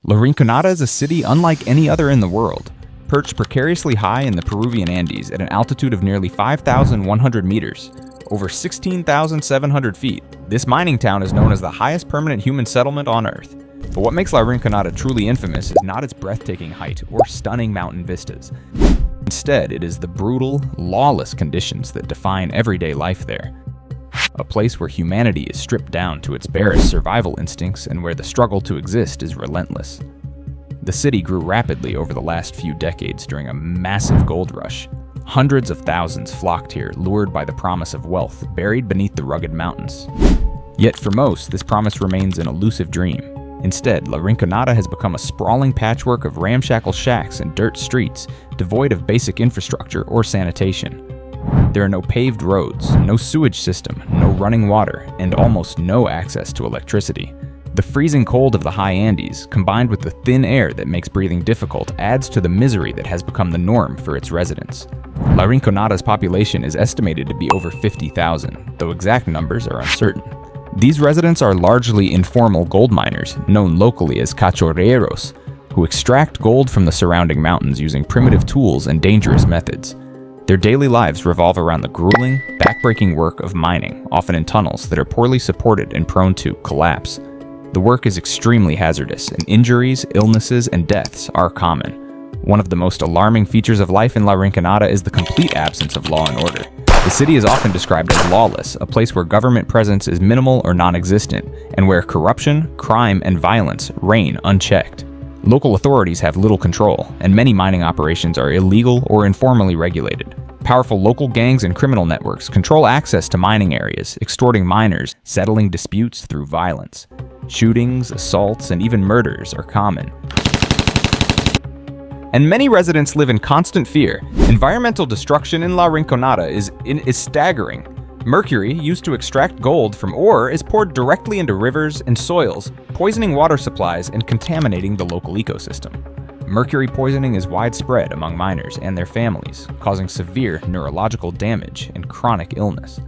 La Rinconada is a city unlike any other in the world. Perched precariously high in the Peruvian Andes at an altitude of nearly 5,100 meters, over 16,700 feet, this mining town is known as the highest permanent human settlement on Earth. But what makes La Rinconada truly infamous is not its breathtaking height or stunning mountain vistas. Instead, it is the brutal, lawless conditions that define everyday life there. A place where humanity is stripped down to its barest survival instincts and where the struggle to exist is relentless. The city grew rapidly over the last few decades during a massive gold rush. Hundreds of thousands flocked here, lured by the promise of wealth buried beneath the rugged mountains. Yet for most, this promise remains an elusive dream. Instead, La Rinconada has become a sprawling patchwork of ramshackle shacks and dirt streets, devoid of basic infrastructure or sanitation. There are no paved roads, no sewage system, no running water, and almost no access to electricity. The freezing cold of the high Andes, combined with the thin air that makes breathing difficult, adds to the misery that has become the norm for its residents. La Rinconada's population is estimated to be over 50,000, though exact numbers are uncertain. These residents are largely informal gold miners, known locally as cachorreros, who extract gold from the surrounding mountains using primitive tools and dangerous methods. Their daily lives revolve around the grueling, backbreaking work of mining, often in tunnels that are poorly supported and prone to collapse. The work is extremely hazardous, and injuries, illnesses, and deaths are common. One of the most alarming features of life in La Rinconada is the complete absence of law and order. The city is often described as lawless, a place where government presence is minimal or non-existent, and where corruption, crime, and violence reign unchecked. Local authorities have little control, and many mining operations are illegal or informally regulated. Powerful local gangs and criminal networks control access to mining areas, extorting miners, settling disputes through violence. Shootings, assaults, and even murders are common. And many residents live in constant fear. Environmental destruction in La Rinconada is staggering. Mercury, used to extract gold from ore, is poured directly into rivers and soils, poisoning water supplies and contaminating the local ecosystem. Mercury poisoning is widespread among miners and their families, causing severe neurological damage and chronic illness.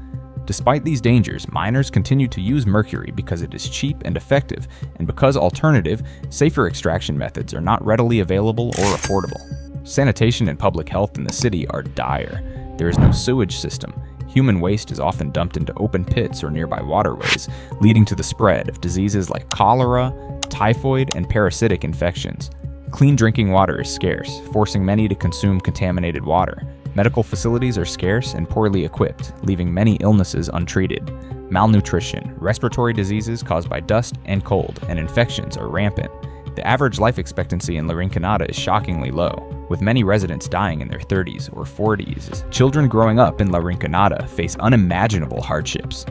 Despite these dangers, miners continue to use mercury because it is cheap and effective, and because alternative, safer extraction methods are not readily available or affordable. Sanitation and public health in the city are dire. There is no sewage system. Human waste is often dumped into open pits or nearby waterways, leading to the spread of diseases like cholera, typhoid, and parasitic infections. Clean drinking water is scarce, forcing many to consume contaminated water. Medical facilities are scarce and poorly equipped, leaving many illnesses untreated. Malnutrition, respiratory diseases caused by dust and cold, and infections are rampant. The average life expectancy in La Rinconada is shockingly low, with many residents dying in their 30s or 40s. Children growing up in La Rinconada face unimaginable hardships.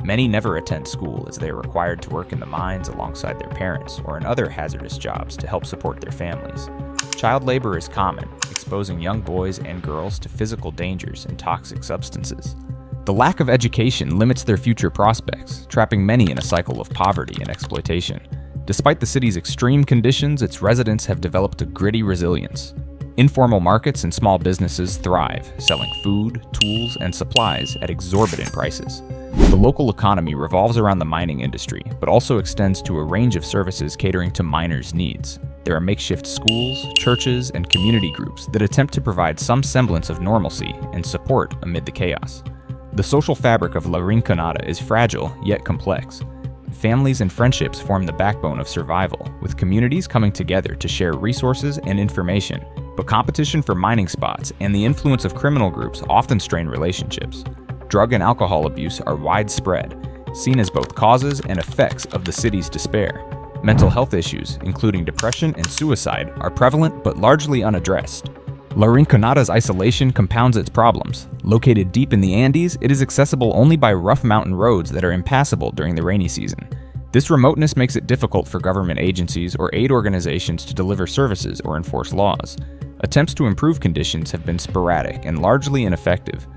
Many never attend school as they are required to work in the mines alongside their parents or in other hazardous jobs to help support their families. Child labor is common, exposing young boys and girls to physical dangers and toxic substances. The lack of education limits their future prospects, trapping many in a cycle of poverty and exploitation. Despite the city's extreme conditions, its residents have developed a gritty resilience. Informal markets and small businesses thrive, selling food, tools, and supplies at exorbitant prices. The local economy revolves around the mining industry, but also extends to a range of services catering to miners' needs. There are makeshift schools, churches, and community groups that attempt to provide some semblance of normalcy and support amid the chaos. The social fabric of La Rinconada is fragile, yet complex. Families and friendships form the backbone of survival, with communities coming together to share resources and information. But competition for mining spots and the influence of criminal groups often strain relationships. Drug and alcohol abuse are widespread, seen as both causes and effects of the city's despair. Mental health issues, including depression and suicide, are prevalent but largely unaddressed. La Rinconada's isolation compounds its problems. Located deep in the Andes, it is accessible only by rough mountain roads that are impassable during the rainy season. This remoteness makes it difficult for government agencies or aid organizations to deliver services or enforce laws. Attempts to improve conditions have been sporadic and largely ineffective.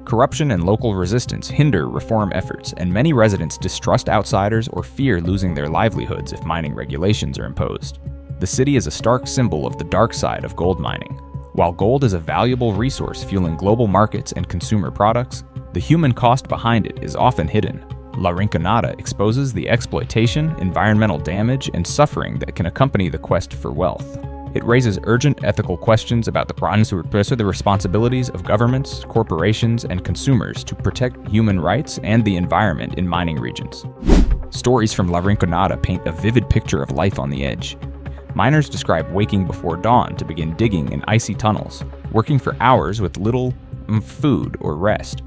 Corruption and local resistance hinder reform efforts, and many residents distrust outsiders or fear losing their livelihoods if mining regulations are imposed. The city is a stark symbol of the dark side of gold mining. While gold is a valuable resource fueling global markets and consumer products, the human cost behind it is often hidden. La Rinconada exposes the exploitation, environmental damage, and suffering that can accompany the quest for wealth. It raises urgent ethical questions about the responsibilities of governments, corporations, and consumers to protect human rights and the environment in mining regions. Stories from La Rinconada paint a vivid picture of life on the edge. Miners describe waking before dawn to begin digging in icy tunnels, working for hours with little food or rest.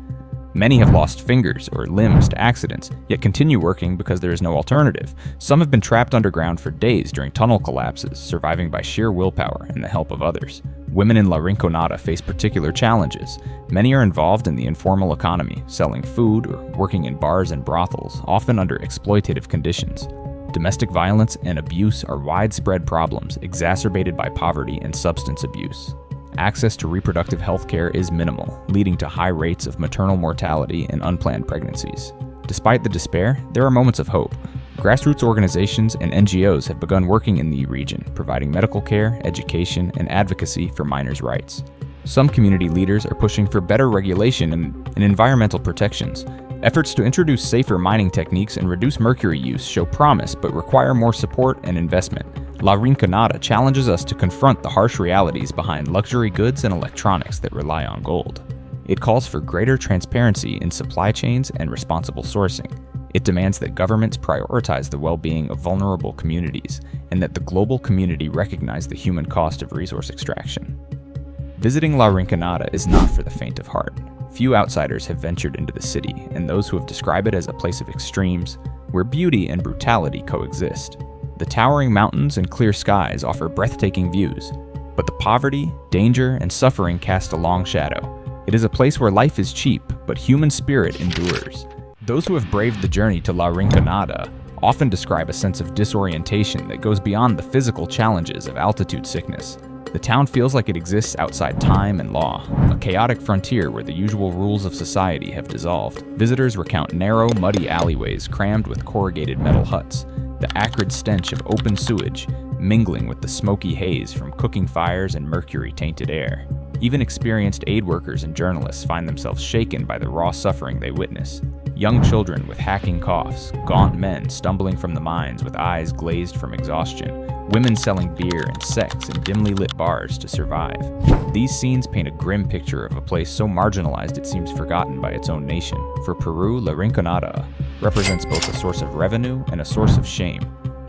Many have lost fingers or limbs to accidents, yet continue working because there is no alternative. Some have been trapped underground for days during tunnel collapses, surviving by sheer willpower and the help of others. Women in La Rinconada face particular challenges. Many are involved in the informal economy, selling food or working in bars and brothels, often under exploitative conditions. Domestic violence and abuse are widespread problems, exacerbated by poverty and substance abuse. Access to reproductive health care is minimal, leading to high rates of maternal mortality and unplanned pregnancies. Despite the despair, there are moments of hope. Grassroots organizations and NGOs have begun working in the region, providing medical care, education, and advocacy for miners' rights. Some community leaders are pushing for better regulation and environmental protections. Efforts to introduce safer mining techniques and reduce mercury use show promise but require more support and investment. La Rinconada challenges us to confront the harsh realities behind luxury goods and electronics that rely on gold. It calls for greater transparency in supply chains and responsible sourcing. It demands that governments prioritize the well-being of vulnerable communities and that the global community recognize the human cost of resource extraction. Visiting La Rinconada is not for the faint of heart. Few outsiders have ventured into the city, and those who have described it as a place of extremes, where beauty and brutality coexist. The towering mountains and clear skies offer breathtaking views, but the poverty, danger, and suffering cast a long shadow. It is a place where life is cheap, but human spirit endures. Those who have braved the journey to La Rinconada often describe a sense of disorientation that goes beyond the physical challenges of altitude sickness. The town feels like it exists outside time and law, a chaotic frontier where the usual rules of society have dissolved. Visitors recount narrow, muddy alleyways crammed with corrugated metal huts, the acrid stench of open sewage mingling with the smoky haze from cooking fires and mercury-tainted air. Even experienced aid workers and journalists find themselves shaken by the raw suffering they witness. Young children with hacking coughs, gaunt men stumbling from the mines with eyes glazed from exhaustion, women selling beer and sex in dimly lit bars to survive. These scenes paint a grim picture of a place so marginalized it seems forgotten by its own nation. For Peru, La Rinconada represents both a source of revenue and a source of shame.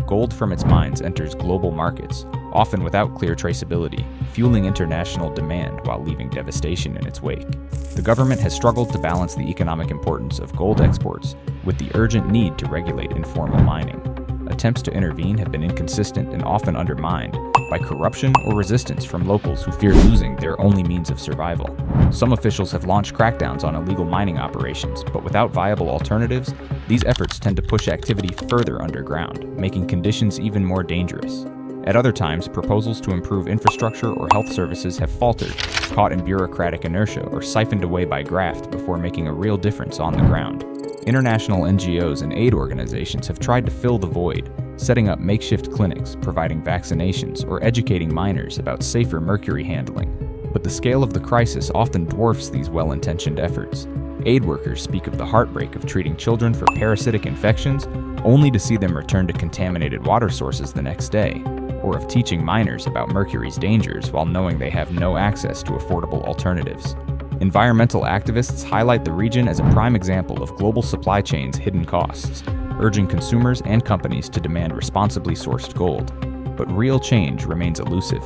Gold from its mines enters global markets, often without clear traceability, fueling international demand while leaving devastation in its wake. The government has struggled to balance the economic importance of gold exports with the urgent need to regulate informal mining. Attempts to intervene have been inconsistent and often undermined by corruption or resistance from locals who fear losing their only means of survival. Some officials have launched crackdowns on illegal mining operations, but without viable alternatives, these efforts tend to push activity further underground, making conditions even more dangerous. At other times, proposals to improve infrastructure or health services have faltered, caught in bureaucratic inertia or siphoned away by graft before making a real difference on the ground. International NGOs and aid organizations have tried to fill the void, setting up makeshift clinics, providing vaccinations, or educating miners about safer mercury handling. But the scale of the crisis often dwarfs these well-intentioned efforts. Aid workers speak of the heartbreak of treating children for parasitic infections only to see them return to contaminated water sources the next day, or of teaching miners about mercury's dangers while knowing they have no access to affordable alternatives. Environmental activists highlight the region as a prime example of global supply chains' hidden costs, urging consumers and companies to demand responsibly sourced gold. But real change remains elusive,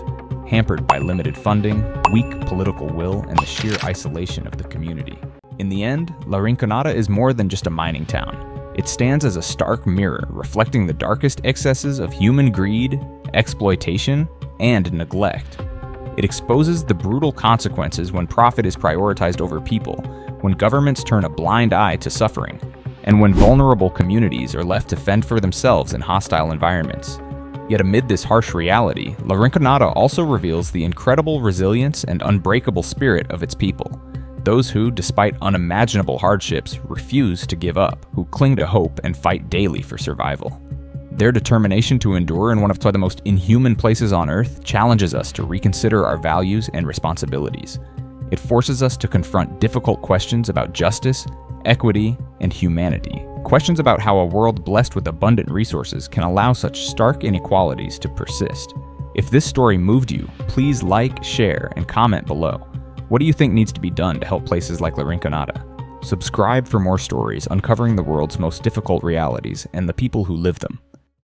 hampered by limited funding, weak political will, and the sheer isolation of the community. In the end, La Rinconada is more than just a mining town. It stands as a stark mirror reflecting the darkest excesses of human greed, exploitation, and neglect. It exposes the brutal consequences when profit is prioritized over people, when governments turn a blind eye to suffering, and when vulnerable communities are left to fend for themselves in hostile environments. Yet amid this harsh reality, La Rinconada also reveals the incredible resilience and unbreakable spirit of its people. Those who, despite unimaginable hardships, refuse to give up, who cling to hope and fight daily for survival. Their determination to endure in one of the most inhuman places on Earth challenges us to reconsider our values and responsibilities. It forces us to confront difficult questions about justice, equity, and humanity. Questions about how a world blessed with abundant resources can allow such stark inequalities to persist. If this story moved you, please like, share, and comment below. What do you think needs to be done to help places like La Rinconada? Subscribe for more stories uncovering the world's most difficult realities and the people who live them.